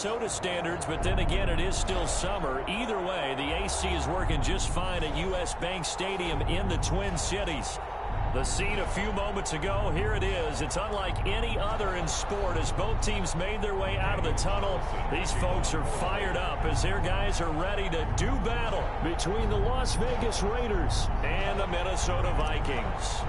Minnesota standards, but then again, it is still summer. Either way, the AC is working just fine at U.S. Bank Stadium in the Twin Cities. The scene a few moments ago, here it is. It's unlike any other in sport as both teams made their way out of the tunnel. These folks are fired up as their guys are ready to do battle between the Las Vegas Raiders and the Minnesota Vikings.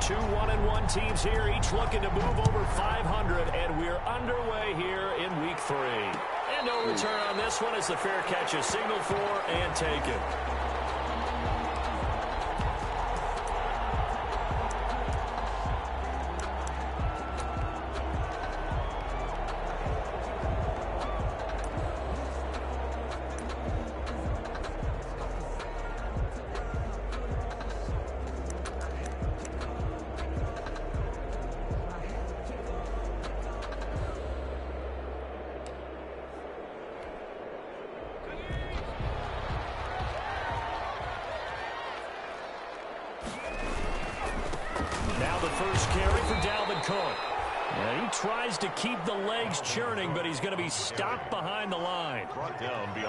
Two 1-1 teams here, each looking to move over 500, and we're underway here in Week 3. And no return on this one as the fair catch is signaled for and taken. And he tries to keep the legs churning, but he's going to be stopped behind the line.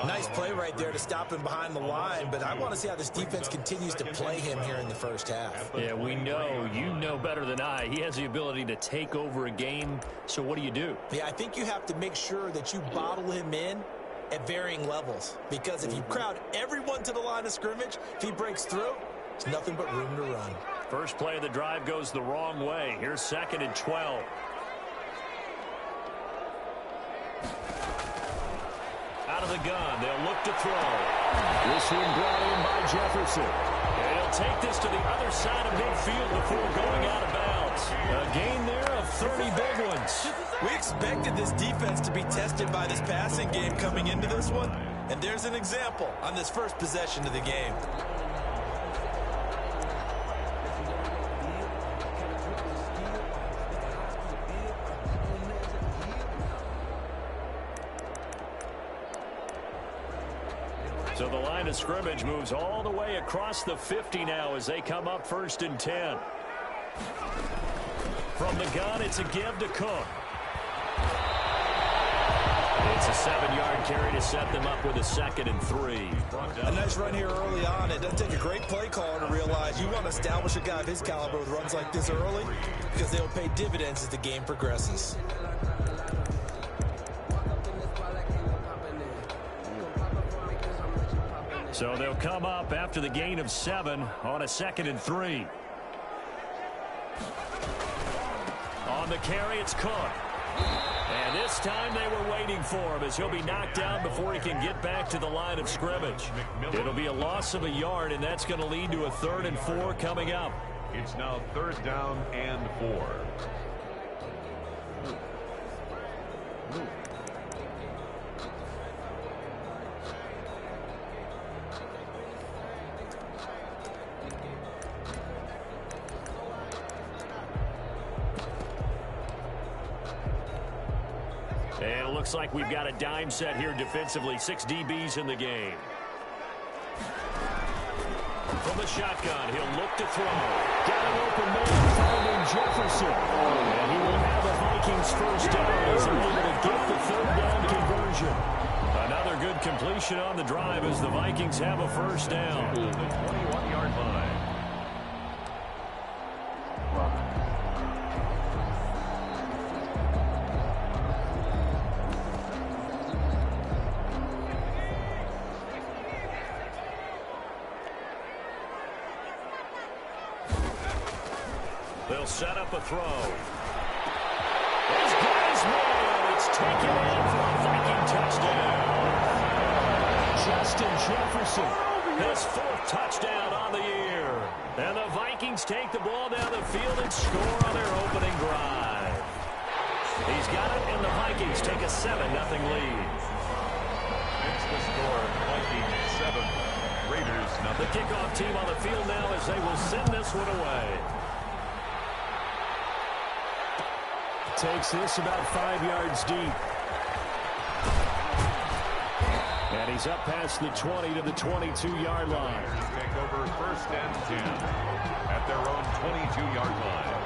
Nice play right there to stop him behind the line, but I want to see how this defense continues to play him here in the first half. Yeah, we know. You know better than I. He has the ability to take over a game, so what do? Yeah, I think you have to make sure that you bottle him in at varying levels, because if you crowd everyone to the line of scrimmage, if he breaks through, there's nothing but room to run. First play of the drive goes the wrong way. Here's 2nd and 12. Out of the gun, they'll look to throw. This one brought in by Jefferson. And he'll take this to the other side of midfield before going out of bounds. A gain there of 30 big ones. We expected this defense to be tested by this passing game coming into this one. And there's an example on this first possession of the game. So the line of scrimmage moves all the way across the 50 now as they come up 1st and 10. From the gun, it's a give to Cook. It's a 7-yard carry to set them up with a 2nd and 3. A nice run here early on. It doesn't take a great play caller to realize you want to establish a guy of his caliber with runs like this early because they'll pay dividends as the game progresses. So they'll come up after the gain of 7 on a 2nd and 3. On the carry, it's Cook. And this time they were waiting for him as he'll be knocked down before he can get back to the line of scrimmage. It'll be a loss of a yard, and that's going to lead to a 3rd and 4 coming up. It's now 3rd down and 4. And it looks like we've got a dime set here defensively. 6 DBs in the game. From the shotgun, he'll look to throw. Got an open man, finding Jefferson. And he will have the Vikings first down as they're able to get the 3rd down conversion. Another good completion on the drive as the Vikings have a first down. The 21-yard line. They'll set up a throw. He's got his man. It's taken in for a Viking touchdown. Justin Jefferson, his 4th touchdown on the year. And the Vikings take the ball down the field and score on their opening drive. He's got it, and the Vikings take a 7-0 lead. It's the score, Vikings 7, Raiders 0. The kickoff team on the field now as they will send this one away. Takes this about 5 yards deep. And he's up past the 20 to the 22-yard line. Take over 1st and 10 at their own 22-yard line.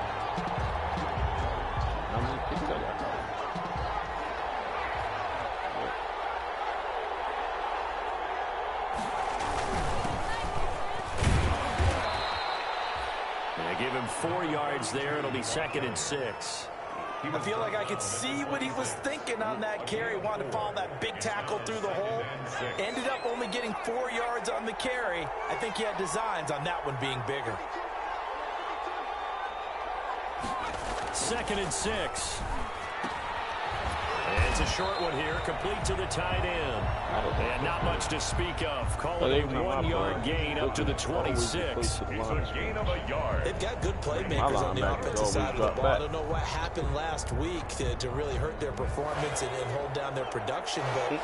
him 4 yards there. It'll be 2nd and 6. I feel like I could see what he was thinking on that carry. Wanted to follow that big tackle through the hole. Ended up only getting 4 yards on the carry. I think he had designs on that one being bigger. 2nd and 6. And it's a short one here, complete to the tight end. And not much to speak of. Call it a 1-yard gain up to the 26. It's a gain of a yard. They've got good playmakers on the offensive side of the ball. I don't know what happened last week to really hurt their performance and hold down their production, but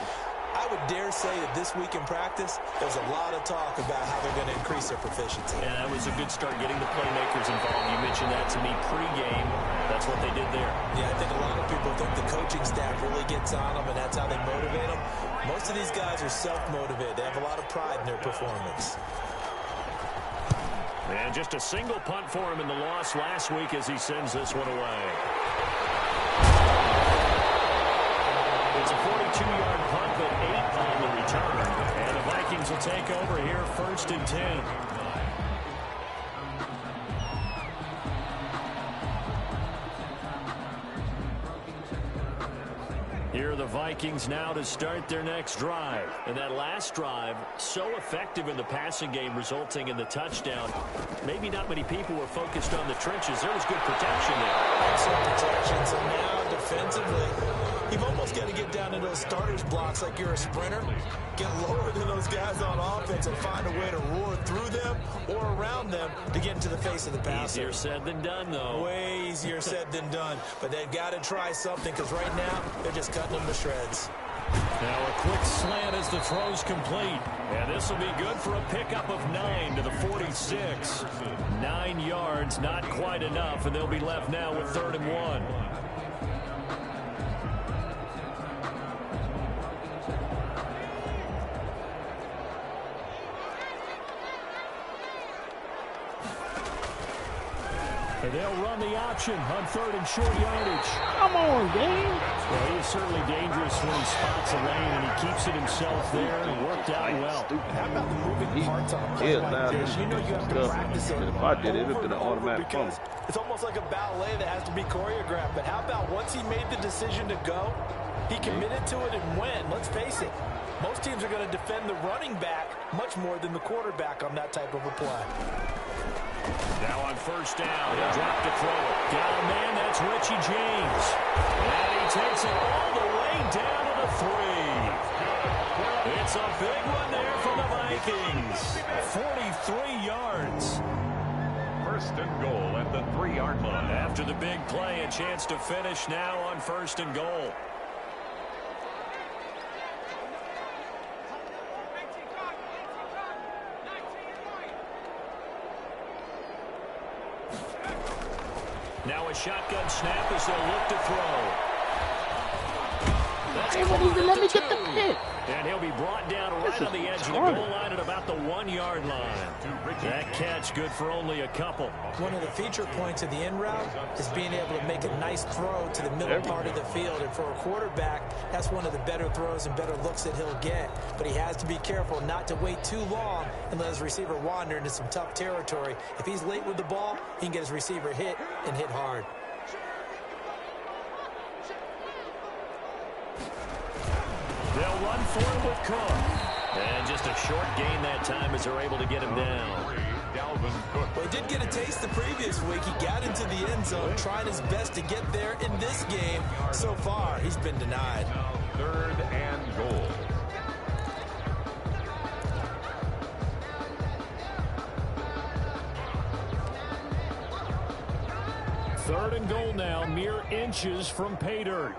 I would dare say that this week in practice, there's a lot of talk about how they're going to increase their proficiency. Yeah, that was a good start getting the playmakers involved. You mentioned that to me pregame. That's what they did there. Yeah, I think a lot of people think the coaching staff really gets on them, and that's how they motivate them. Most of these guys are self-motivated. They have a lot of pride in their performance. And just a single punt for him in the loss last week as he sends this one away. It's a 42-yard punt, but 8 on the return. And the Vikings will take over here, 1st and 10. Here are the Vikings now to start their next drive. And that last drive, so effective in the passing game, resulting in the touchdown. Maybe not many people were focused on the trenches. There was good protection there. Excellent protection. So now defensively, you've almost got to get down to those starters blocks like you're a sprinter. Get lower than those guys on offense and find a way to roar through them or around them to get into the face of the passer. Easier said than done, though. Way easier said than done. But they've got to try something because right now they're just cutting them to shreds. Now a quick slant as the throw's complete. And this will be good for a pickup of 9 to the 46. 9 yards, not quite enough, and they'll be left now with 3rd and 1. And they'll run the option on 3rd and short yardage. Come on, game. Well, he is certainly dangerous when he spots a lane, and he keeps it himself there and worked out well. How about the moving parts on a play like this? You know you have to practice it If I did it, it would have been an automatic because it's almost like a ballet that has to be choreographed. But how about once he made the decision to go, he committed to it and went. Let's face it, most teams are going to defend the running back much more than the quarterback on that type of a play. Now on 1st down, he'll drop to throw it. Got a man, that's Richie James. And he takes it all the way down to the 3. It's a big one there for the Vikings. 43 yards. 1st and goal at the 3-yard line. After the big play, a chance to finish now on 1st and goal. Now a shotgun snap as they'll look to throw. Hey, what is it? Let me get the pick. And he'll be brought down right on the edge of the goal line at about the 1-yard line. That catch good for only a couple. One of the feature points of the in route is being able to make a nice throw to the middle part of the field. And for a quarterback, that's one of the better throws and better looks that he'll get. But he has to be careful not to wait too long and let his receiver wander into some tough territory. If he's late with the ball, he can get his receiver hit and hit hard. They'll run for it with Cook. And just a short gain that time as they're able to get him down. Well, he did get a taste the previous week. He got into the end zone, trying his best to get there in this game. So far, he's been denied. 3rd and goal. Third and goal now, mere inches from pay dirt.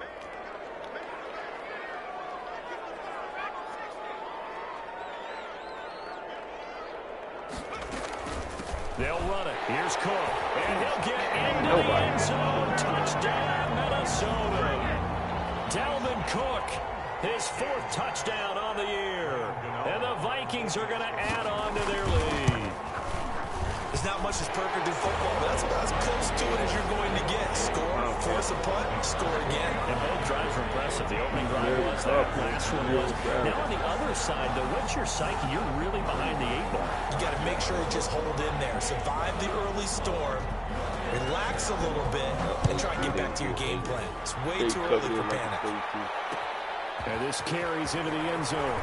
They'll run it. Here's Cook. And he'll get into the end zone. Touchdown, Minnesota. Dalvin Cook, his 4th touchdown on the year. And the Vikings are going to add on to their lead. As There's not much that's perfect in football, but that's about as close to it as you're going to get. Score, force a punt, score again. And both drives were impressive. The opening drive was, that last one was. Now on the other side, though, what's your psyche? You're really behind the 8-ball. You got to make sure you just hold in there. Survive the early storm. Relax a little bit and try and get back to your game plan. It's way too early for panic. And this carries into the end zone.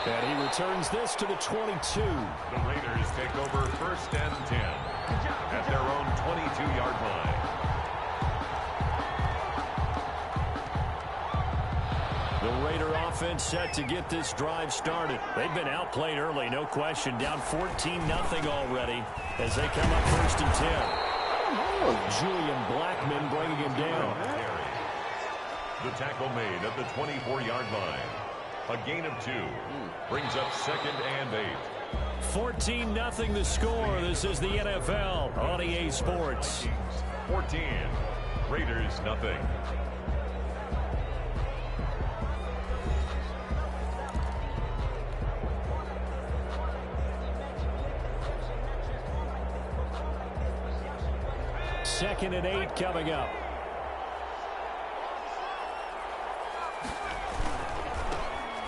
And he returns this to the 22. The Raiders take over 1st and 10 at their own 22-yard line. The Raider offense set to get this drive started. They've been outplayed early, no question. Down 14-0 already as they come up 1st and 10. Julian Blackmon bringing him down. The tackle made at the 24-yard line. A gain of 2. Brings up 2nd and 8. 14-0 the score. This is the NFL on EA Sports. 14. Raiders nothing. Second and 8 coming up.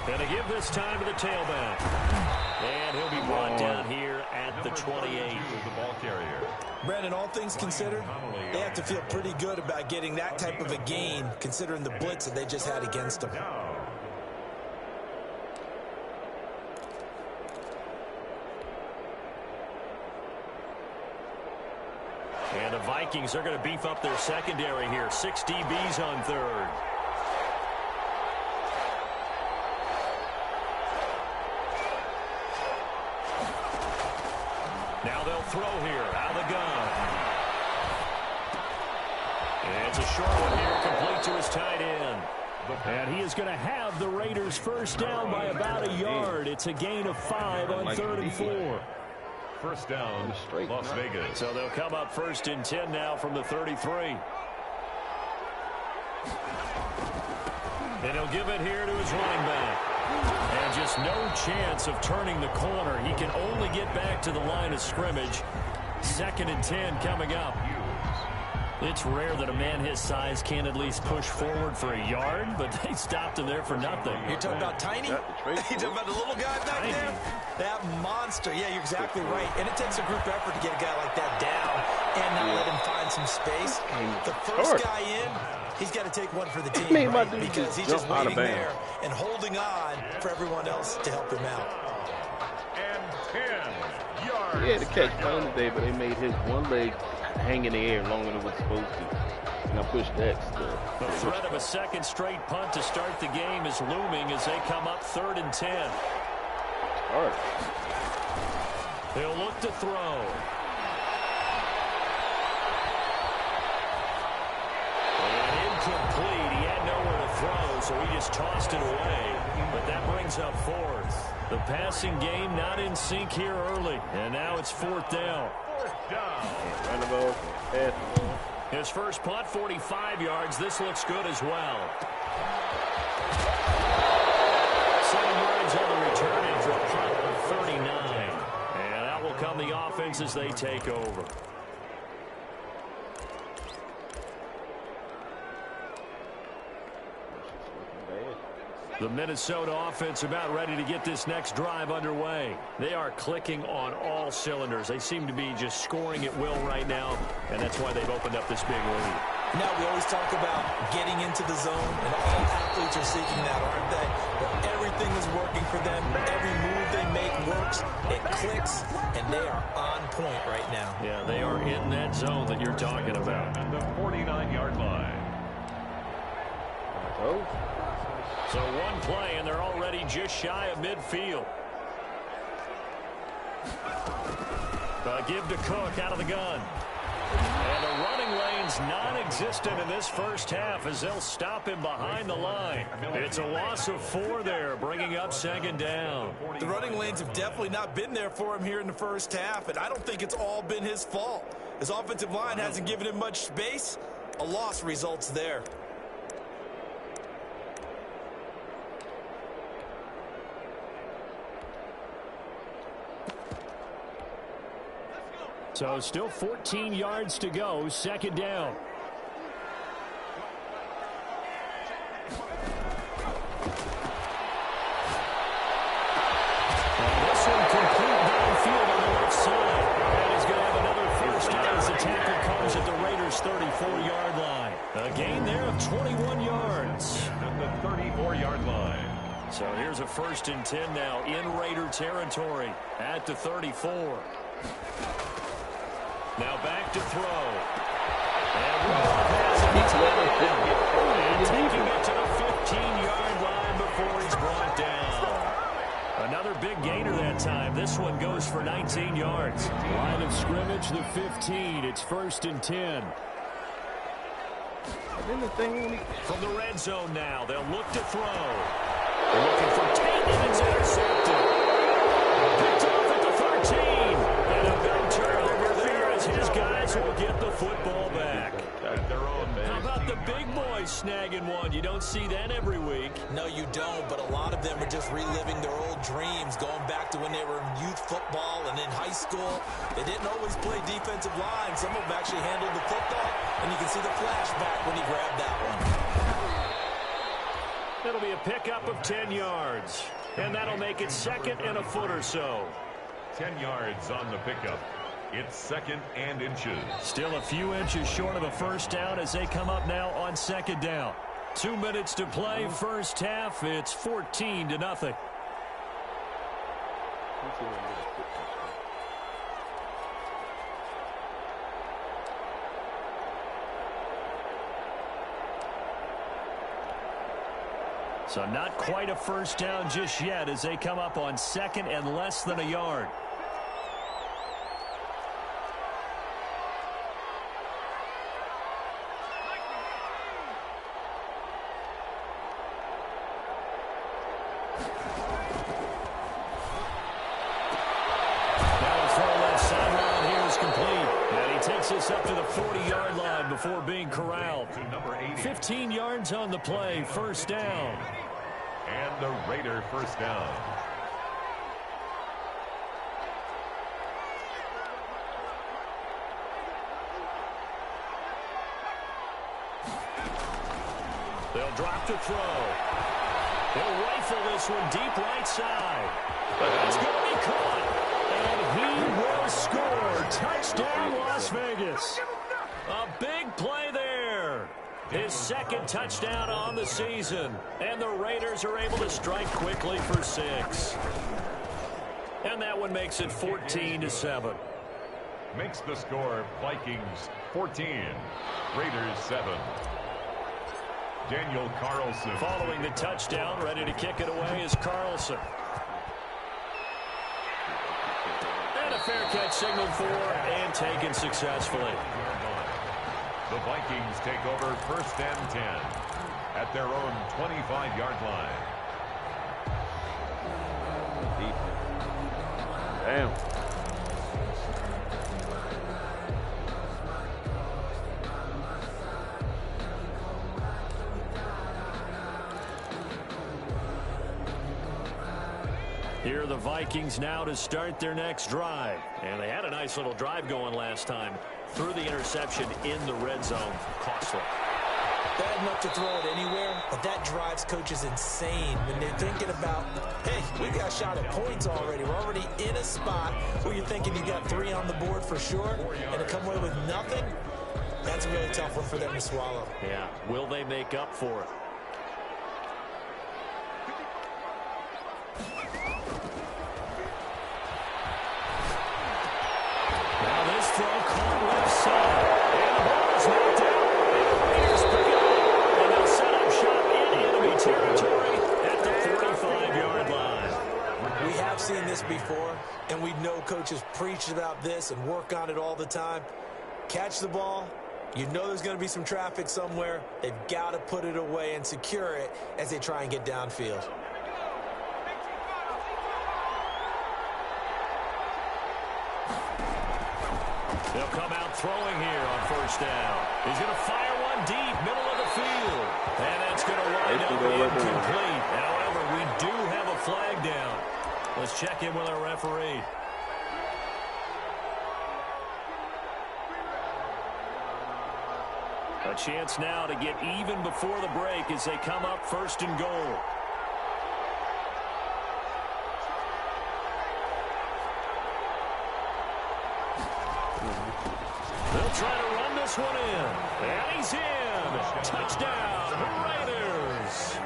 And to give this time to the tailback. And he'll be brought down here at the 28. The ball carrier. Brandon, all things considered, they have to feel pretty good about getting that type of a gain, considering the blitz that they just had against them. And the Vikings are going to beef up their secondary here. 6 DBs on 3rd. Now they'll throw here out of the gun. And it's a short one here, complete to his tight end. And he is going to have the Raiders first down by about a yard. It's a gain of 5 on 3rd and 4. First down, Las Vegas. So they'll come up 1st and 10 now from the 33. And he'll give it here to his running back. And just no chance of turning the corner. He can only get back to the line of scrimmage. 2nd and 10 coming up. It's rare that a man his size can at least push forward for a yard, but they stopped him there for nothing. You're talking about Tiny? You're talking about the little guy back there? That monster. Yeah, you're exactly right. And it takes a group effort to get a guy like that down and not let him find some space. The first guy in, he's got to take one for the team, right? Because he's just waiting there and holding on for everyone else to help him out. And 10 yards. He had to catch mine today, but they made his one leg hang in the air longer than it was supposed to. And I pushed that stuff. The threat of a second straight punt to start the game is looming as they come up 3rd and 10. All right. They'll look to throw. And incomplete. He had nowhere to throw, so he just tossed it away. But that brings up 4th. The passing game not in sync here early. And now it's 4th down. His first punt, 45 yards. This looks good as well. 7 yards on the return after a punt of 39. And that will come the offense as they take over. The Minnesota offense about ready to get this next drive underway. They are clicking on all cylinders. They seem to be just scoring at will right now, and that's why they've opened up this big lead. Now, we always talk about getting into the zone, and all athletes are seeking that, aren't they? But everything is working for them. Every move they make works. It clicks, and they are on point right now. Yeah, they are in that zone that you're talking about. At the 49-yard line. Oh. So one play, and they're already just shy of midfield. Give to Cook out of the gun. And the running lane's non-existent in this first half as they'll stop him behind the line. It's a loss of 4 there, bringing up 2nd down. The running lanes have definitely not been there for him here in the first half, and I don't think it's all been his fault. His offensive line hasn't given him much space. A loss results there. So still 14 yards to go, second down. This one complete downfield on the left side. And he's going to have another first down as the tackle comes at the Raiders' 34-yard line. A gain there of 21 yards. At the 34-yard line. So here's a 1st and 10 now in Raider territory at the 34. Now back to throw. And Rudolph has it. He's taking it to the 15-yard line before he's brought down. Another big gainer that time. This one goes for 19 yards. Line of scrimmage, the 15. It's 1st and 10. From the red zone now, they'll look to throw. They're looking for Tate, and it's intercepted. Picked off at the 13. And a big turnover there as his guys will get the football back. How about the big boys snagging one? You don't see that every week. No, you don't, but a lot of them are just reliving their old dreams, going back to when they were in youth football and in high school. They didn't always play defensive line. Some of them actually handled the football, and you can see the flashback when he grabbed that one. It'll be a pickup of 10 yards, and that'll make it 2nd and a foot or so. 10 yards on the pickup. It's 2nd and inches. Still a few inches short of a first down as they come up now on 2nd down. 2 minutes to play, first half. It's 14-0. So not quite a first down just yet as they come up on 2nd and less than a yard. This up to the 40-yard line before being corralled. 15 yards on the play, first down. And the Raider first down. They'll drop to throw. They'll rifle this one deep right side. It's going to be caught. And he will score. Touchdown, Las Vegas. A big play there. His 2nd touchdown on the season. And the Raiders are able to strike quickly for 6. And that one makes it 14-7. Makes the score Vikings 14, Raiders 7. Daniel Carlson. Following the touchdown, ready to kick it away is Carlson. And a fair catch signaled for and taken successfully. The Vikings take over 1st and 10 at their own 25-yard line. Damn. Here are the Vikings now to start their next drive. And they had a nice little drive going last time. Threw the interception in the red zone. Costly. Bad enough to throw it anywhere, but that drives coaches insane when they're thinking about, hey, we got a shot at points already. We're already in a spot where you're thinking you got 3 on the board for sure, and to come away with nothing, that's a really tough one for them to swallow. Yeah, will they make up for it? Now this throw caught left side. And the ball is knocked out. And the Raiders pick it up. And they'll set up shop in enemy territory at the 45-yard line. We have seen this before, and we know coaches preach about this and work on it all the time. Catch the ball. You know there's going to be some traffic somewhere. They've got to put it away and secure it as they try and get downfield. They'll come out throwing here on first down. He's going to fire one deep, middle of the field. And that's going to wind up incomplete. However, we do have a flag down. Let's check in with our referee. A chance now to get even before the break as they come up 1st and goal. They'll try to run this one in. And he's in. Touchdown, Raiders.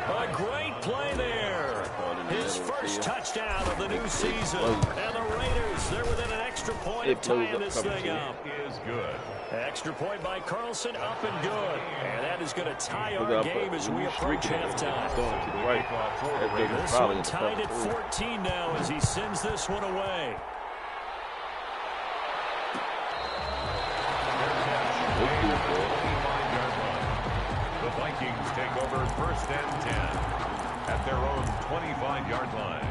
A great play there. His first touchdown of the new season. And the Raiders, they're within an extra point of tying this thing up. Is good. Extra point by Carlson, up and good. And that is going to tie our game as we approach halftime. This one tied at 14 now as he sends this one away. The Vikings take over 1st and 10 at their own 25-yard line.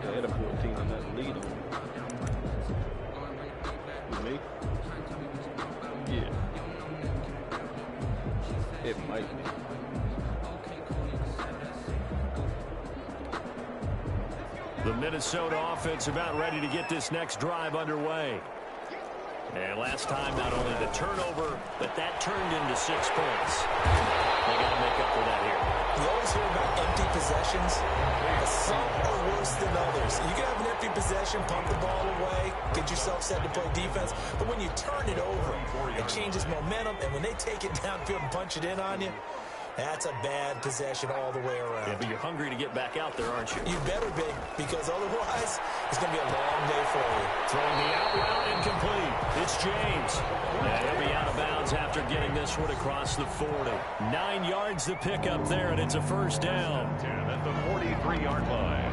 They had a 14 on that lead on. With me? Yeah. It might be. The Minnesota offense about ready to get this next drive underway. And last time, not only the turnover, but that turned into 6 points. They got to make up for that here. You always hear about empty possessions. Some are worse than others. You can have an empty possession, pump the ball away, get yourself set to play defense. But when you turn it over, it changes momentum. And when they take it downfield and punch it in on you, that's a bad possession all the way around. Yeah, but you're hungry to get back out there, aren't you? You better be, because otherwise it's going to be a long day for you. Throwing the out route incomplete. It's James. And he'll be out of bounds after getting this one across the 40. 9 yards to pick up there, and it's a 1st down. 10 at the 43-yard line.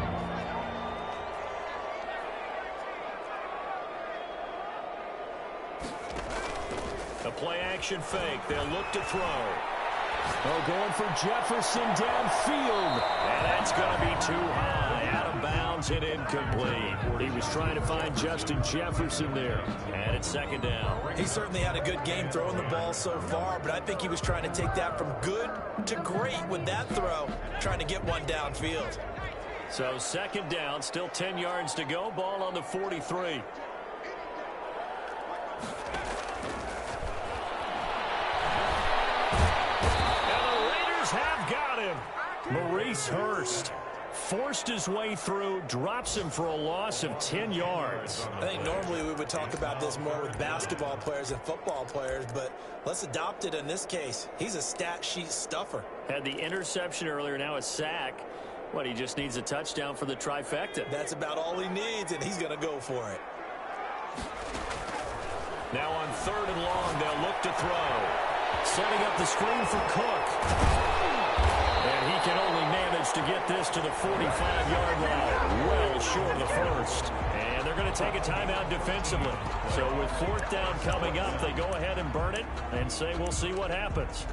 A play-action fake. They'll look to throw. Oh, going for Jefferson downfield. And that's going to be too high. Out of bounds and incomplete. He was trying to find Justin Jefferson there. And it's 2nd down. He certainly had a good game throwing the ball so far, but I think he was trying to take that from good to great with that throw, trying to get one downfield. So 2nd down, still 10 yards to go. Ball on the 43. Have got him. Maurice Hurst forced his way through, drops him for a loss of 10 yards. I think normally we would talk about this more with basketball players and football players, but let's adopt it in this case. He's a stat sheet stuffer. Had the interception earlier, now a sack. What, he just needs a touchdown for the trifecta. That's about all he needs, and he's going to go for it. Now on 3rd and long, they'll look to throw. Setting up the screen for Cook. And he can only manage to get this to the 45-yard line. Well short of the 1st. And they're going to take a timeout defensively. So with 4th down coming up, they go ahead and burn it and say we'll see what happens.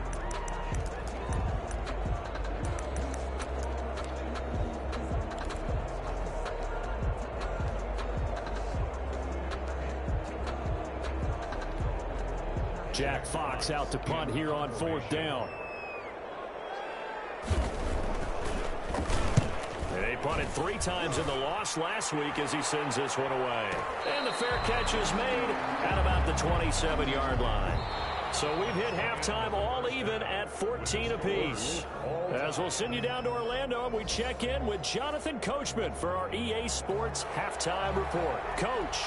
Jack Fox out to punt here on 4th down. They punted 3 times in the loss last week as he sends this one away. And the fair catch is made at about the 27-yard line. So we've hit halftime all even at 14 apiece. As we'll send you down to Orlando, we check in with Jonathan Coachman for our EA Sports Halftime Report. Coach.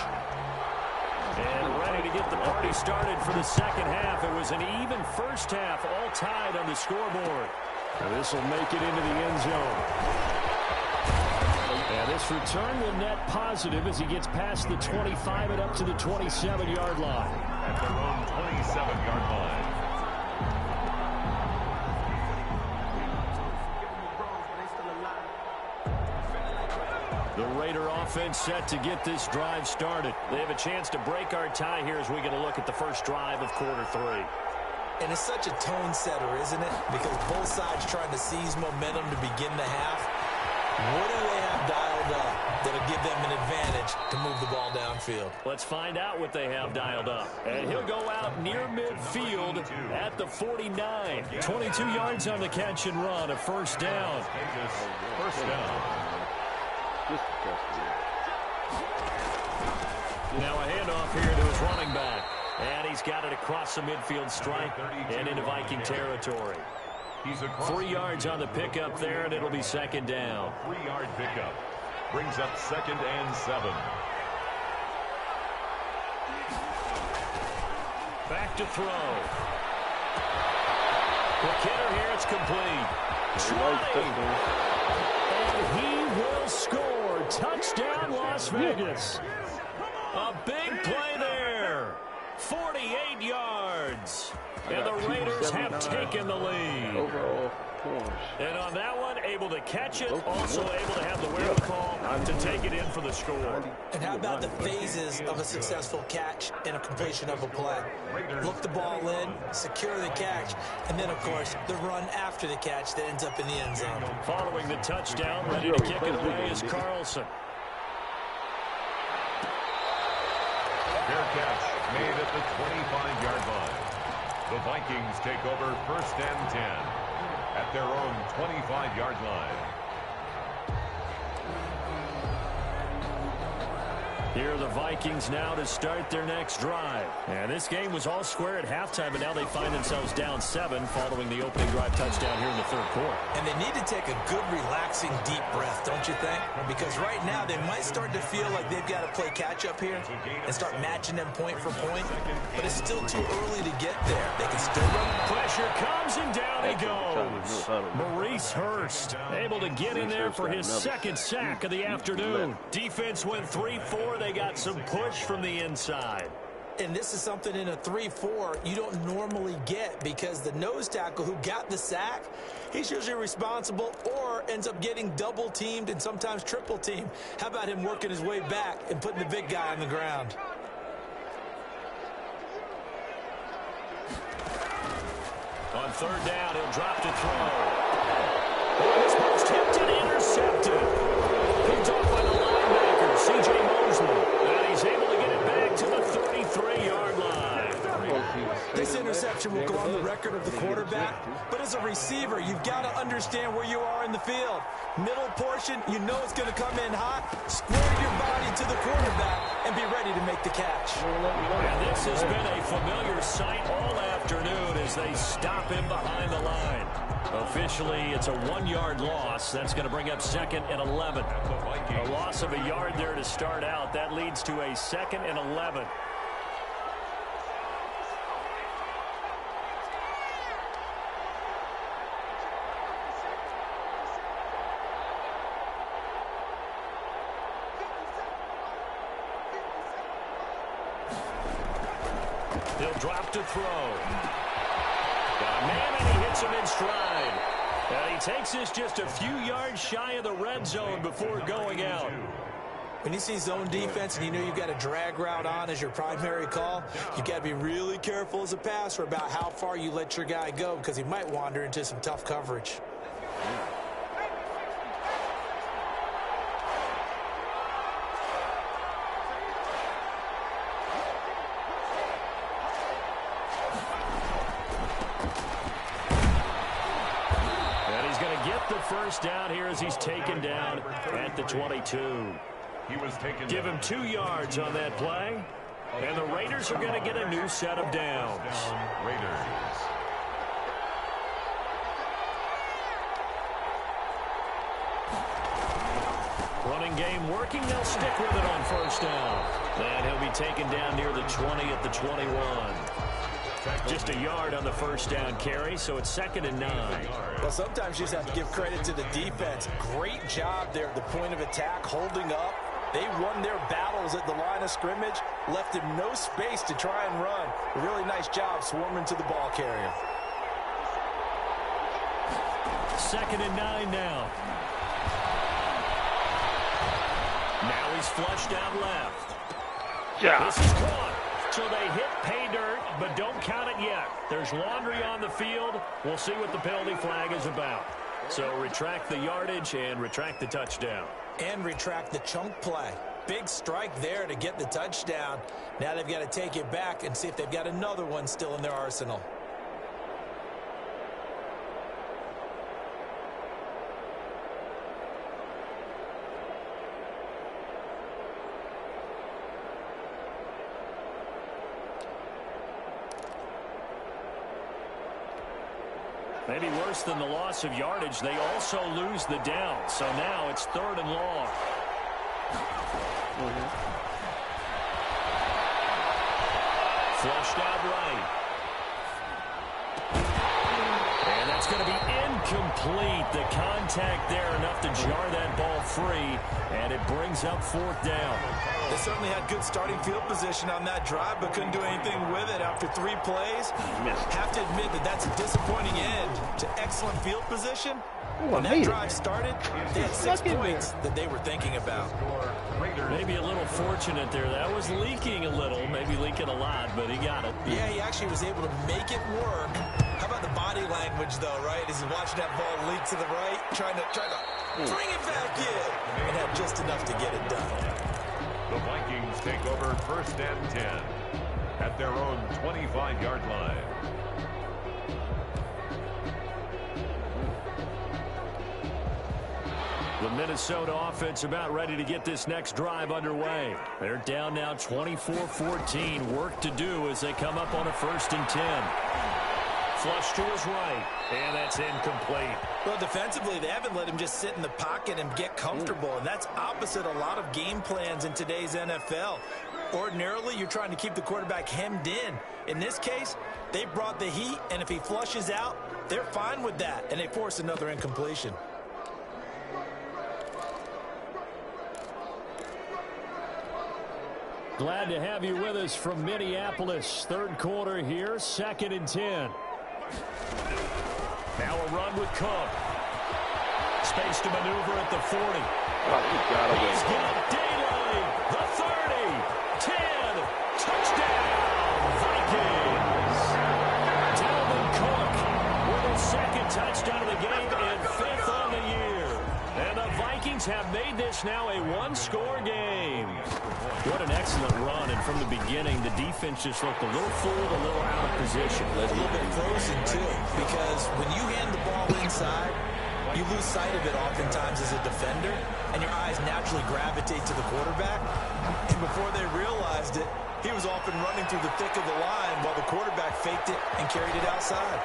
And ready to get the party started for the 2nd half. It was an even 1st half, all tied on the scoreboard. This will make it into the end zone. And this return will net positive as he gets past the 25 and up to the 27-yard line. At their own 27-yard line. The Raider offense set to get this drive started. They have a chance to break our tie here as we get a look at the first drive of quarter 3. And it's such a tone setter, isn't it? Because both sides trying to seize momentum to begin the half. What do they have dialed up that'll give them an advantage to move the ball downfield? Let's find out what they have dialed up. And he'll go out near midfield at the 49. 22 yards on the catch and run, a 1st down. 1st down. Now a handoff here to his running back. And he's got it across the midfield stripe and into Viking territory. 3 yards on the pickup there, and it'll be second down. 3-yard pickup. Brings up 2nd and 7. Back to throw. The kidder here, it's complete. And he will score. Touchdown, Las Vegas. A big play there. 48 yards. And the Raiders have taken the lead. Overall points. And on that one, able to catch it, also able to have the wherewithal to take it in for the score. And how about the phases of a successful catch and a completion of a play? Look the ball in, secure the catch, and then, of course, the run after the catch that ends up in the end zone. Following the touchdown, ready to kick it away is Carlson. Fair catch made at the 25-yard line. The Vikings take over 1st and 10 at their own 25-yard line. Here are the Vikings now to start their next drive. And this game was all square at halftime, but now they find themselves down 7 following the opening drive touchdown here in the 3rd quarter. And they need to take a good, relaxing, deep breath, don't you think? Because right now they might start to feel like they've got to play catch-up here and start matching them point for point. But it's still too early to get there. They can still run. Pressure comes, and down he goes. Maurice Hurst able to get in there for his 2nd sack of the afternoon. Defense went 3-4. They got some push from the inside. And this is something in a 3-4 you don't normally get, because the nose tackle who got the sack, he's usually responsible or ends up getting double teamed and sometimes triple teamed. How about him working his way back and putting the big guy on the ground? On 3rd down, he'll drop to throw. This one's tipped and intercepted. Picked off by the linebacker, C.J. Mosley. And he's able to get it back to the 33-yard line. This interception will go on the record of the quarterback, but as a receiver, you've got to understand where you are in the field. Middle portion, you know it's going to come in hot. Square your body to the quarterback and be ready to make the catch. And this has been a familiar sight all afternoon as they stop him behind the line. Officially, it's a 1-yard loss. That's going to bring up 2nd and 11. A loss of a yard there to start out. That leads to a 2nd and 11. He'll drop to throw. Got a man, and he hits him in stride. And he takes this just a few yards shy of the red zone before going out. When you see zone defense and you know you've got a drag route on as your primary call, you've got to be really careful as a passer about how far you let your guy go, because he might wander into some tough coverage. The first down here as he's taken down at the 22. Give him 2 yards on that play. And the Raiders are going to get a new set of downs. Running game working. They'll stick with it on 1st down. And he'll be taken down near the 20 at the 21. Just a yard on the 1st down carry, so it's 2nd and 9. Well, sometimes you just have to give credit to the defense. Great job there at the point of attack, holding up. They won their battles at the line of scrimmage, left him no space to try and run. A really nice job swarming to the ball carrier. 2nd and 9 now. Now he's flushed out left. Yeah. This is caught. So they hit pay dirt, but don't count it yet. There's laundry on the field. We'll see what the penalty flag is about. So retract the yardage and retract the touchdown. And retract the chunk play. Big strike there to get the touchdown. Now they've got to take it back and see if they've got another one still in their arsenal. Maybe worse than the loss of yardage, they also lose the down. So now it's 3rd and long. Flushed out right. And that's going to be incomplete. The contact there enough to jar that ball free, and it brings up 4th down. They certainly had good starting field position on that drive, but couldn't do anything with it after 3 plays. Have to admit that that's a disappointing end to excellent field position. When that drive started, they had 6 points that they were thinking about. Maybe a little fortunate there. That was leaking a little, maybe leaking a lot, but he got it. Yeah, he actually was able to make it work. How about the body language, though, right? As he's watching that ball leak to the right, trying to bring it back in, and had just enough to get it done. The Vikings take over 1st and 10 at their own 25-yard line. The Minnesota offense about ready to get this next drive underway. They're down now 24-14. Work to do as they come up on a 1st and 10. Flush to his right, and that's incomplete. Well, defensively, they haven't let him just sit in the pocket and get comfortable, and that's opposite a lot of game plans in today's NFL. Ordinarily, you're trying to keep the quarterback hemmed in. In this case, they brought the heat, and if he flushes out, they're fine with that, and they force another incompletion. Glad to have you with us from Minneapolis. 3rd quarter here, 2nd and 10. Now a run with Cook. Space to maneuver at the 40. He's got daylight. The 30. 10. Touchdown, Vikings. Dalvin Cook with his 2nd touchdown of the game and 5th on the year. And the Vikings have made this now a 1-score game. What an excellent run, and from the beginning, the defense just looked a little fooled, a little out of position. A little bit frozen, too, because when you hand the ball inside, you lose sight of it oftentimes as a defender, and your eyes naturally gravitate to the quarterback. And before they realized it, he was off and running through the thick of the line while the quarterback faked it and carried it outside.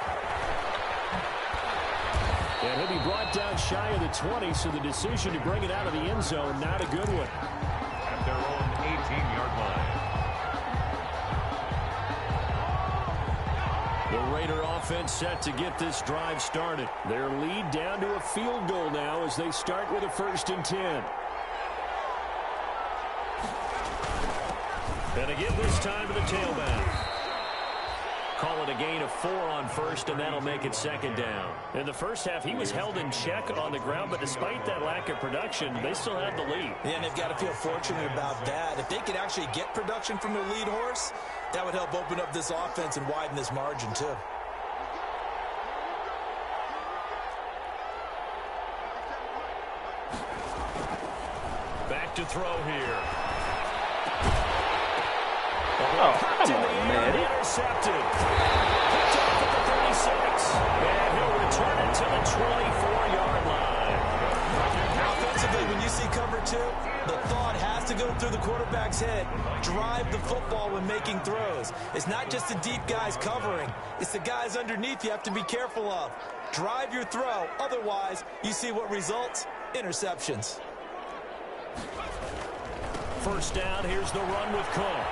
And he'll be brought down shy of the 20, so the decision to bring it out of the end zone, not a good one. At their own 18-yard line. The Raider offense set to get this drive started. Their lead down to a field goal now as they start with a 1st and 10. And again this time to the tailback. Call it a gain of 4 on 1st, and that'll make it 2nd down. In the first half, he was held in check on the ground, but despite that lack of production, they still have the lead. Yeah, and they've got to feel fortunate about that. If they could actually get production from their lead horse, that would help open up this offense and widen this margin, too. Back to throw here. Oh, come on, man. Intercepted. Picked off at the 36. And he'll return it to the 24-yard line. Offensively, when you see cover 2, the thought has to go through the quarterback's head. Drive the football when making throws. It's not just the deep guys covering. It's the guys underneath you have to be careful of. Drive your throw. Otherwise, you see what results? Interceptions. 1st down. Here's the run with Cook.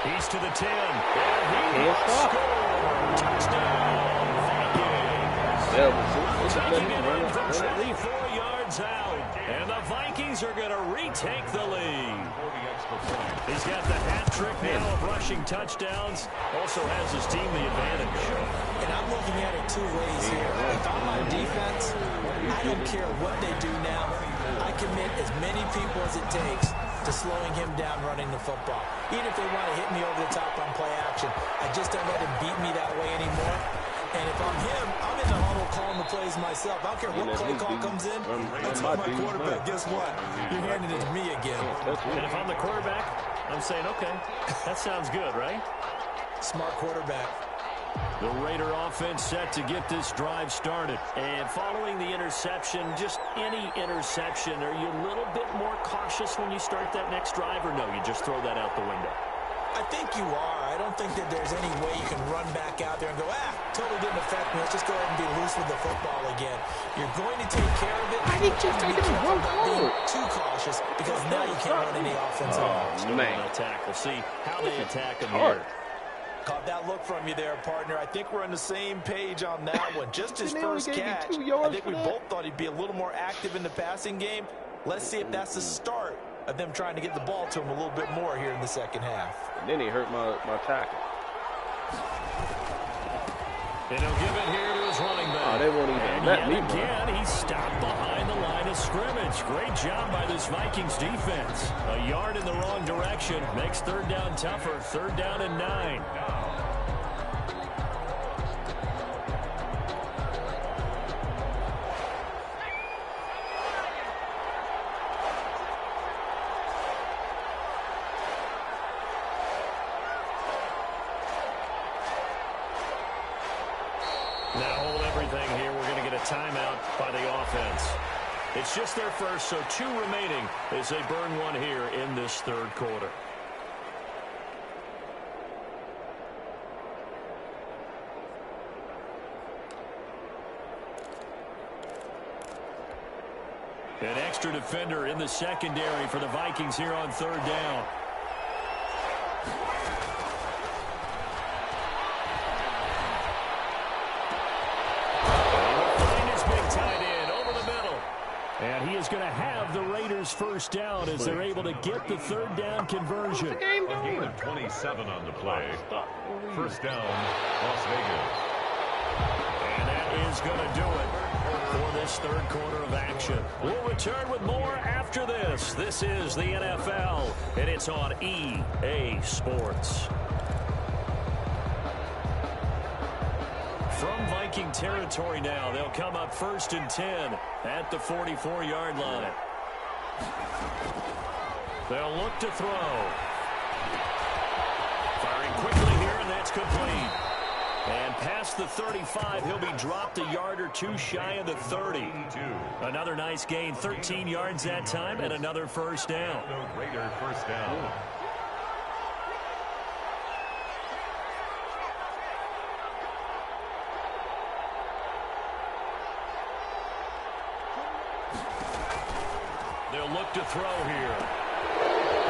He's to the 10. And he scored. Touchdown, Vikings. Taking it in from 24 yards out. And the Vikings are going to retake the lead. He's got the hat trick now of rushing touchdowns. Also has his team the advantage. And I'm looking at it 2 ways here. If I'm on defense, I don't care what they do now. I commit as many people as it takes to slowing him down running the football. Even if they want to hit me over the top on play action, I just don't let him beat me that way anymore. And if I'm him, I'm in the huddle calling the plays myself. I don't care what play call comes in. I tell my quarterback, guess what? You're handing it to me again. And if I'm the quarterback, I'm saying, okay, that sounds good, right? Smart quarterback. The Raider offense set to get this drive started. And following the interception, just any interception, are you a little bit more cautious when you start that next drive, or no, you just throw that out the window? I think you are. I don't think that there's any way you can run back out there and go, totally didn't affect me. Let's just go ahead and be loose with the football again. You're going to take care of it. Why did you take it and run forward? Too cautious because now you can't run any offense at all. Man, attack. We'll see how they attack him here. Caught that look from you there, partner. I think we're on the same page on that one. Just his first catch. I think we both thought he'd be a little more active in the passing game. Let's see if that's the start of them trying to get the ball to him a little bit more here in the second half. And then he hurt my tackle. And he'll give it here to his running back. Oh, they won't even let me run. Again, he stopped behind the line of scrimmage. Great job by this Vikings defense. A yard in the wrong direction makes third down tougher. Third down and 9. Now hold everything here. We're going to get a timeout by the offense. It's just their first, so 2 remaining as they burn one here in this third quarter. An extra defender in the secondary for the Vikings here on third down. And he is going to have the Raiders first down as they're able to get the third down conversion. A gain of 27 on the play. First down, Las Vegas. And that is going to do it for this third quarter of action. We'll return with more after this. This is the NFL, and it's on EA Sports. From Viking territory now, they'll come up 1st and 10 at the 44-yard line. They'll look to throw. Firing quickly here, and that's complete. And past the 35, he'll be dropped a yard or 2 shy of the 30. Another nice gain, 13 yards that time, and another first down. Raider first down. They'll look to throw here.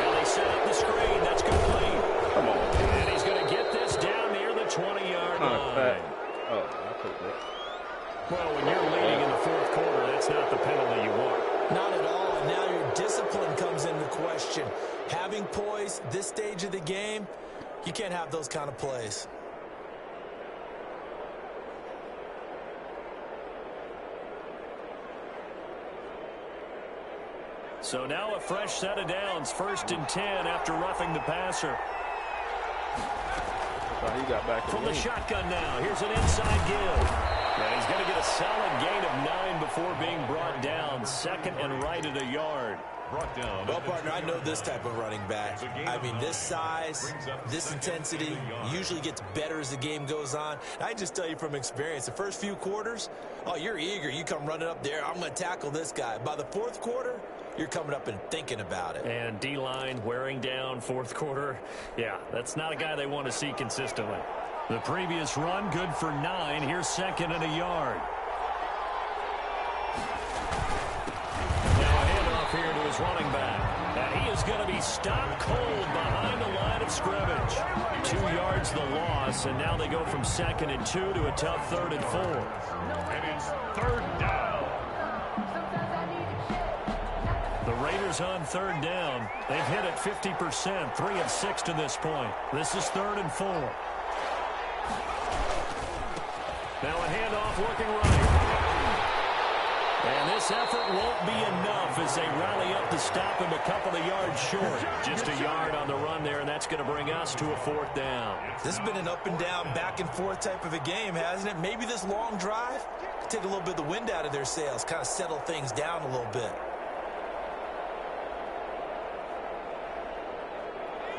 And they set up the screen. That's complete. Come on. And he's going to get this down near the 20-yard line. Oh, I took that. Well, when you're leading in the fourth quarter, that's not the penalty you want. Not at all. And now your discipline comes into question. Having poise this stage of the game, you can't have those kind of plays. So now a fresh set of downs, 1st and 10 after roughing the passer. He got back From the shotgun now, here's an inside give. And he's going to get a solid gain of 9 before being brought down. 2nd and right at a yard. Brought down. Well, partner, I know this type of running back. I mean, this size, this intensity usually gets better as the game goes on. I just tell you from experience, the first few quarters, oh, you're eager. You come running up there, I'm going to tackle this guy. By the fourth quarter, you're coming up and thinking about it. And D-line wearing down fourth quarter. Yeah, that's not a guy they want to see consistently. The previous run, good for 9. Here's 2nd and a yard. Now a handoff here to his running back. And he is going to be stopped cold behind the line of scrimmage. 2 yards the loss, and now they go from 2nd and 2 to a tough 3rd and 4. And it's third down. The Raiders on third down. They've hit it 50%, 3 of 6 to this point. This is 3rd and 4. Now a handoff looking right. And this effort won't be enough as they rally up to stop him a couple of yards short. Just a yard on the run there, and that's going to bring us to a 4th down. This has been an up and down, back and forth type of a game, hasn't it? Maybe this long drive take a little bit of the wind out of their sails, kind of settle things down a little bit.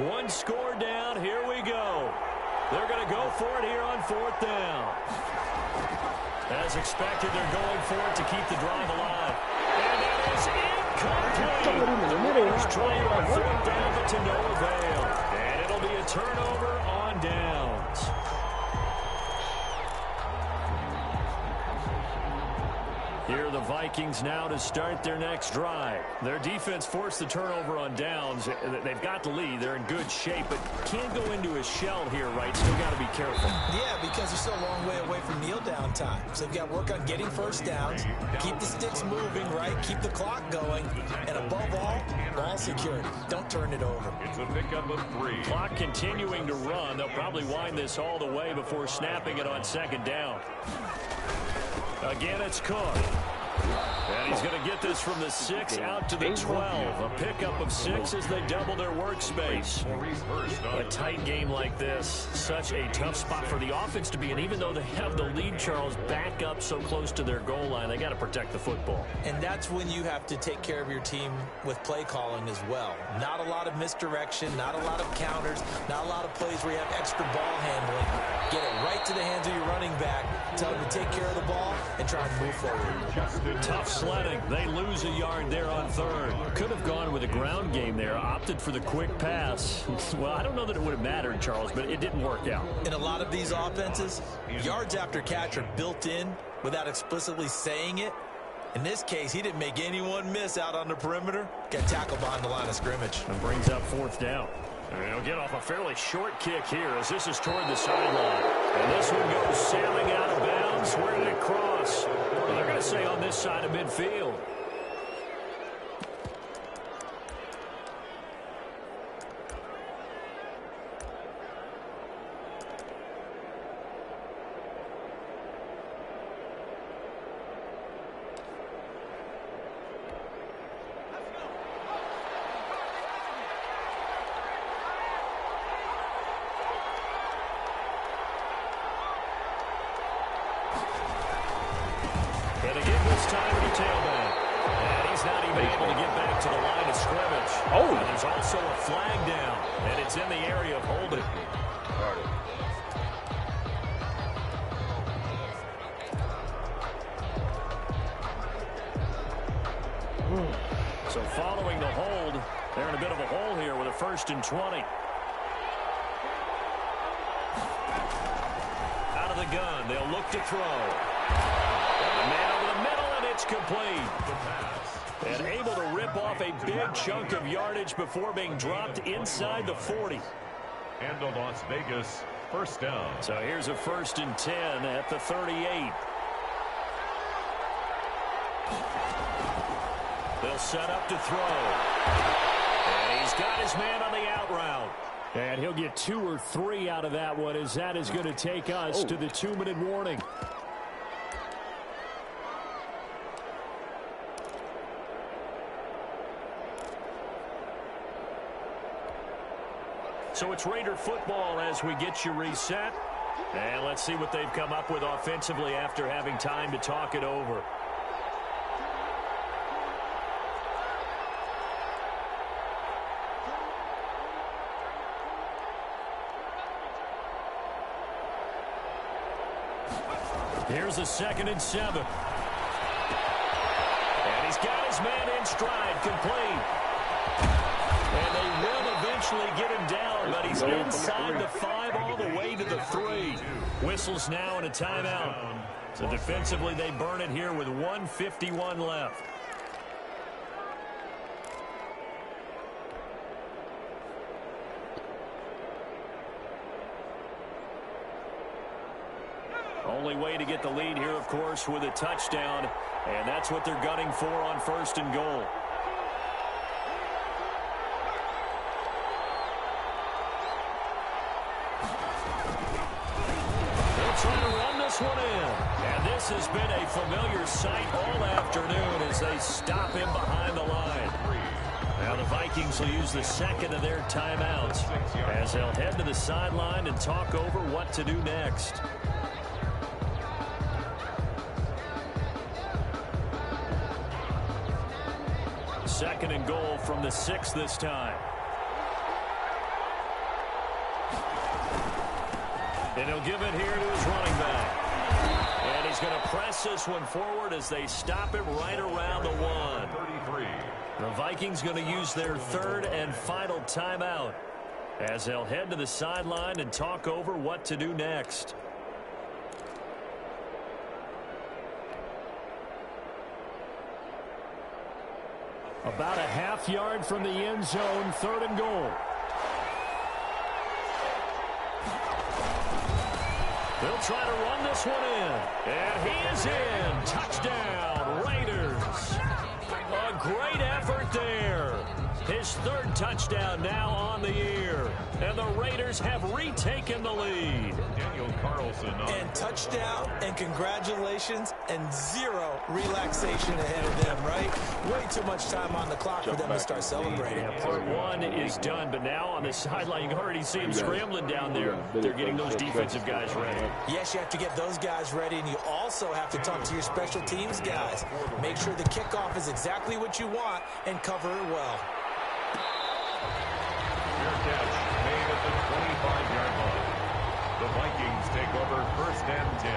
One score down. Here we go. They're going to go for it here on 4th down. As expected, they're going for it to keep the drive alive. And that is incomplete. The Raiders trying on 4th down, but to no avail. And it'll be a turnover on downs. Here are the Vikings now to start their next drive. Their defense forced the turnover on downs. They've got the lead. They're in good shape, but can't go into a shell here, right? Still got to be careful. Yeah, because they're still a long way away from kneel down time. So they've got to work on getting first downs, keep the sticks moving, right? Keep the clock going, and above all, ball security. Don't turn it over. It's a pickup of 3. Clock continuing to run. They'll probably wind this all the way before snapping it on second down. Again, it's Cook. And he's going to get this from the 6 out to the 12. A pickup of 6 as they double their workspace. A tight game like this, such a tough spot for the offense to be in. Even though they have the lead, Charles, back up so close to their goal line, they got to protect the football. And that's when you have to take care of your team with play calling as well. Not a lot of misdirection, not a lot of counters, not a lot of plays where you have extra ball handling. Get it right to the hands of your running back, tell him to take care of the ball, and try and move forward. Tough sledding. They lose a yard there on third. Could have gone with a ground game there. Opted for the quick pass. Well, I don't know that it would have mattered, Charles, but it didn't work out. In a lot of these offenses, yards after catch are built in without explicitly saying it. In this case, he didn't make anyone miss out on the perimeter. Got tackled behind the line of scrimmage. And brings up fourth down. And he'll get off a fairly short kick here as this is toward the sideline. And this one goes sailing out of bounds. Where did it cross? Well, they're going to say on this side of midfield. And again this time with the tailback. And he's not even able to get back to the line of scrimmage. Oh. And there's also a flag down. And it's in the area of holding. So following the hold, they're in a bit of a hole here with a 1st and 20. Out of the gun, they'll look to throw. And a man over the middle, and it's complete. And able to rip off a big chunk of yardage before being dropped inside the 40. And the Las Vegas first down. So here's a 1st and 10 at the 38. They'll set up to throw. And he's got his man on the out route. And he'll get 2 or 3 out of that one as that is going to take us to the 2-minute warning. So it's Raider football as we get you reset. And let's see what they've come up with offensively after having time to talk it over. Here's a 2nd and 7. And he's got his man in stride, complete. And they will eventually get him down, but he's inside the 5 all the way to the 3. Whistles now and a timeout. So defensively, they burn it here with 1:51 left. Only way to get the lead here, of course, with a touchdown. And that's what they're gunning for on 1st and goal. They'll try to run this one in. And this has been a familiar sight all afternoon as they stop him behind the line. Now the Vikings will use the 2nd of their timeouts as they'll head to the sideline and talk over what to do next. Second and goal from the 6 this time. And he'll give it here to his running back. And he's going to press this one forward as they stop him right around the 1. 33. The Vikings going to use their 3rd and final timeout as they'll head to the sideline and talk over what to do next. About a half yard from the end zone, 3rd and goal. They'll try to run this one in. And he is in. Touchdown, Raiders. A great effort there. His 3rd touchdown now on the year. And the Raiders have retaken the lead. Daniel Carlson. And touchdown and congratulations and 0 relaxation ahead of them, right? Way too much time on the clock for them to start celebrating. Yeah, part 1 is done, but now on the sideline, you can already see them scrambling down there. They're getting those defensive guys ready. Yes, you have to get those guys ready, and you also have to talk to your special teams guys. Make sure the kickoff is exactly what you want and cover it well. Fair catch made at the 25-yard line. The Vikings take over 1st and 10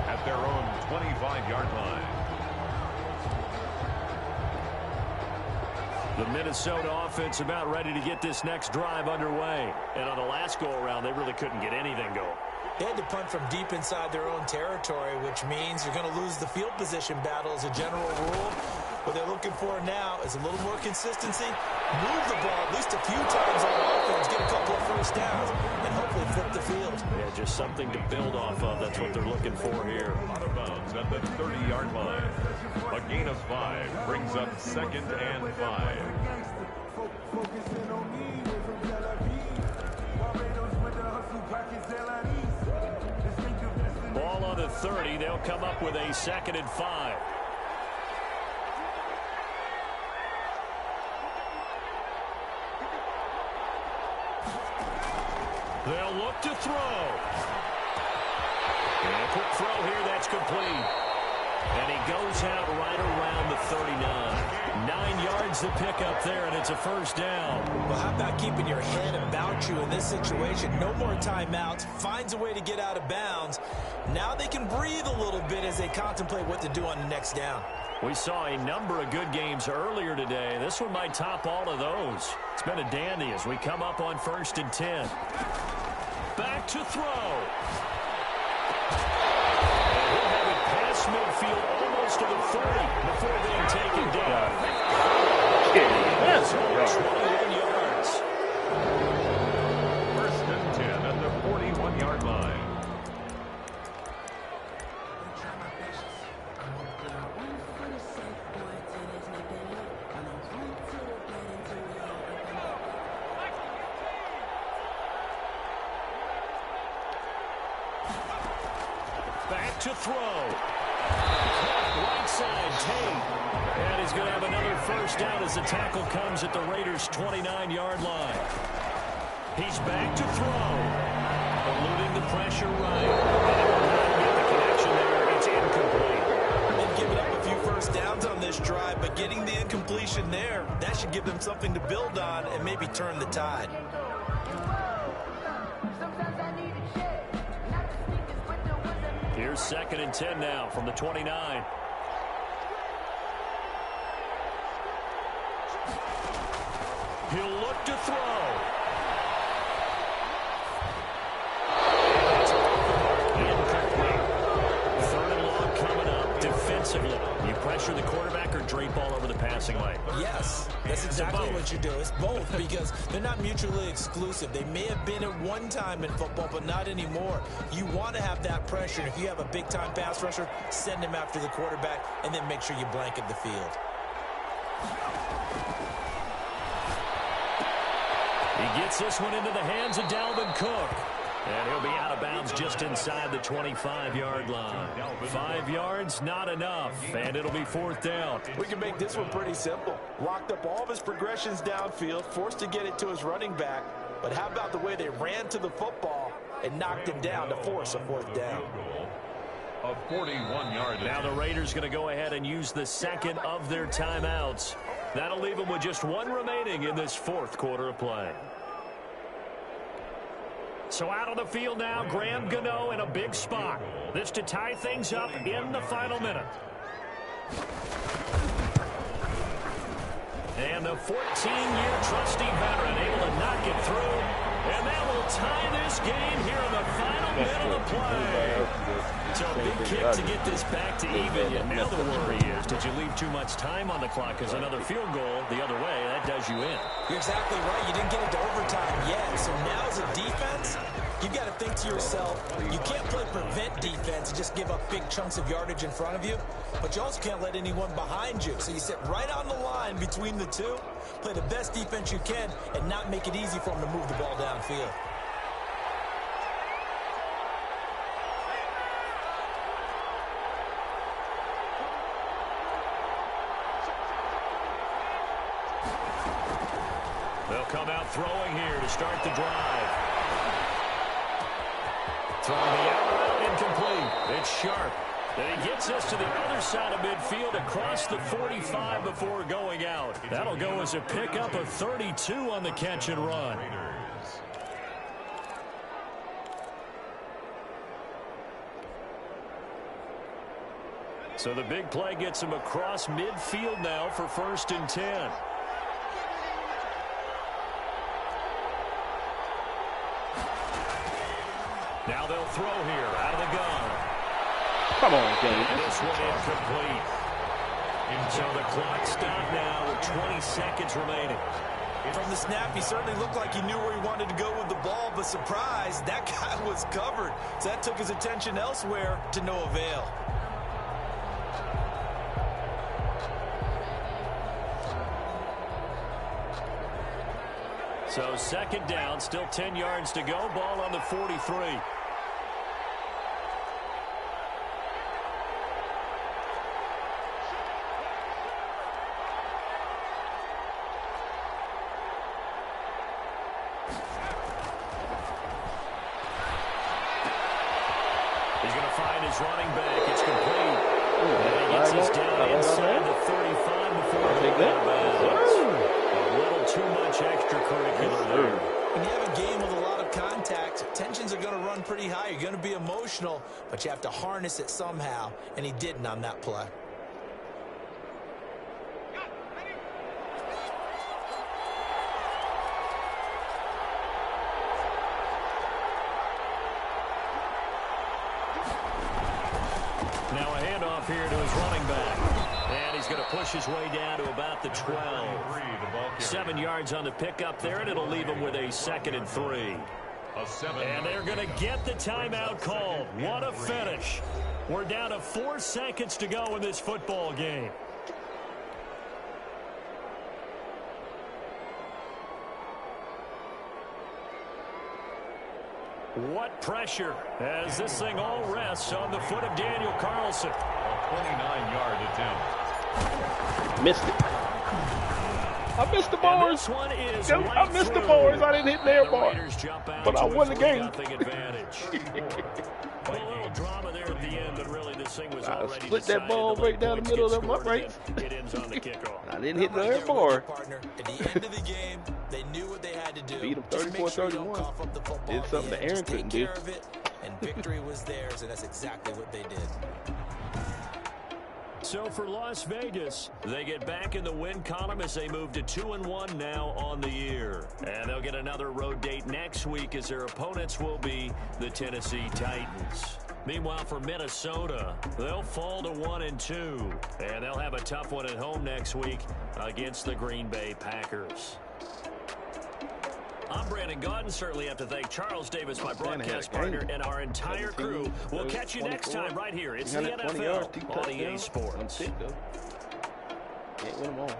at their own 25-yard line. The Minnesota offense about ready to get this next drive underway. And on the last go-around, they really couldn't get anything going. They had to punt from deep inside their own territory, which means you're going to lose the field position battle as a general rule. What they're looking for now is a little more consistency, move the ball at least a few times on offense, get a couple of first downs, and hopefully flip the field. Yeah, just something to build off of. That's what they're looking for here. Out of bounds at the 30-yard line. A gain of 5 brings up 2nd and 5. Ball on the 30. They'll come up with a 2nd and 5. They'll look to throw. And a quick throw here, that's complete. And he goes out right around the 39. 9 yards to pick up there, and it's a 1st down. Well, how about keeping your head about you in this situation? No more timeouts. Finds a way to get out of bounds. Now they can breathe a little bit as they contemplate what to do on the next down. We saw a number of good games earlier today. This one might top all of those. It's been a dandy as we come up on 1st and 10. Back to throw. And he'll have it past midfield almost to the 30 before being taken down. That's over 21 yards. 1st and 10 at the 41-yard line. Back to throw. Right side, Tate. And he's going to have another 1st down as the tackle comes at the Raiders' 29-yard line. He's back to throw. Eluding the pressure right. And get the connection there. It's incomplete. They've given up a few first downs on this drive, but getting the incompletion there, that should give them something to build on and maybe turn the tide. Here's 2nd and 10 now from the 29. He'll look to throw. Incomplete. 3rd and long coming up defensively. You pressure the quarterback or drape all over the passing lane? Yes, that's exactly what you do. It's both because they're not mutually exclusive. They may have been at one time in football, but not anymore. You want to have that pressure. And if you have a big-time pass rusher, send him after the quarterback and then make sure you blanket the field. He gets this one into the hands of Dalvin Cook. And he'll be out of bounds just inside the 25-yard line. 5 yards, not enough. And it'll be 4th down. We can make this one pretty simple. Locked up all of his progressions downfield, forced to get it to his running back. But how about the way they ran to the football and knocked him down to force a 4th down? A 41-yard. Now the Raiders going to go ahead and use the 2nd of their timeouts. That'll leave them with just 1 remaining in this 4th quarter of play. So out on the field now, Graham Gano in a big spot. This to tie things up in the final minute. And the 14-year trusty veteran able to knock it through quick to get this back to even. And now the worry is, did you leave too much time on the clock? Because another field goal the other way, that does you in. You're exactly right. You didn't get into overtime yet. So now as a defense, you've got to think to yourself, you can't play prevent defense and just give up big chunks of yardage in front of you. But you also can't let anyone behind you. So you sit right on the line between the two, play the best defense you can, and not make it easy for them to move the ball downfield. They'll come out throwing here to start the drive. Throwing the out, incomplete. It's Sharp. And he gets us to the other side of midfield across the 45 before going out. That'll go as a pickup of 32 on the catch and run. So the big play gets him across midfield now for 1st and 10. Now they'll throw here out of the gun. Come on, James. This one incomplete. So the clock stopped now with 20 seconds remaining. From the snap, he certainly looked like he knew where he wanted to go with the ball, but surprise, that guy was covered. So that took his attention elsewhere to no avail. So 2nd down, still 10 yards to go. Ball on the 43. He's going to find his running back. It's complete. And he gets us down inside the 35 before going out of bounds. A little too much extracurricular there. When you have a game with a lot of contact, tensions are going to run pretty high. You're going to be emotional, but you have to harness it somehow, and he didn't on that play. Now a handoff here to his running back. And he's going to push his way down to about the 12. 7 yards on the pickup there, and it'll leave him with a 2nd and 3. And they're going to get the timeout called. What a finish. We're down to 4 seconds to go in this football game. What pressure as this thing all rests on the foot of Daniel Carlson. A 29-yard attempt. Missed it. I missed the bars. I missed the bars. I didn't hit the air bar. But I won the game. A little drama there at the end, but really this thing was already split that ball right down the middle of them uprights. It ends on the kickoff. I didn't hit the air bar. At the end of the game, they knew what they had to do. Beat them 34-31. Did something that Aaron couldn't do. And victory was theirs, and that's exactly what they did. So for Las Vegas, they get back in the win column as they move to 2-1 now on the year. And they'll get another road date next week as their opponents will be the Tennessee Titans. Meanwhile, for Minnesota, they'll fall to 1-2. And they'll have a tough one at home next week against the Green Bay Packers. I'm Brandon Gaudin. Certainly have to thank Charles Davis, my broadcast partner, and our entire crew. We'll catch you next time right here. It's the NFL on EA Sports. I'm sick, though. Can't win them all.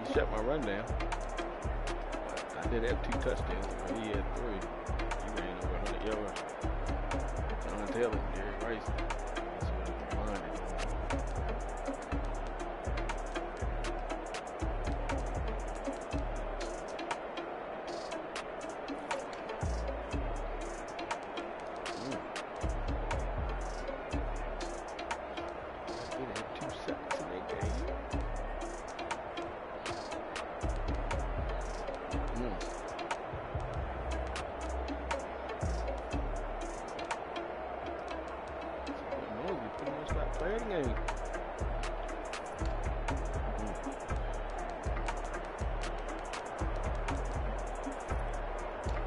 He shut my run down. I did have 2 touchdowns. He had 3. He ran over 100 yards. John Taylor, Jerry Rice. That's what I'm reminded.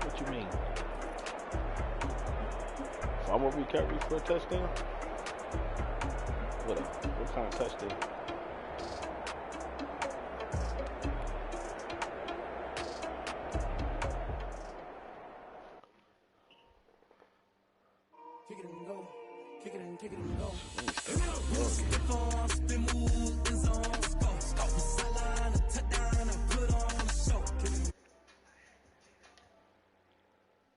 What you mean? Fumble recovery for a touchdown? What kind of touchdown? Kick it and go. Kick it and go.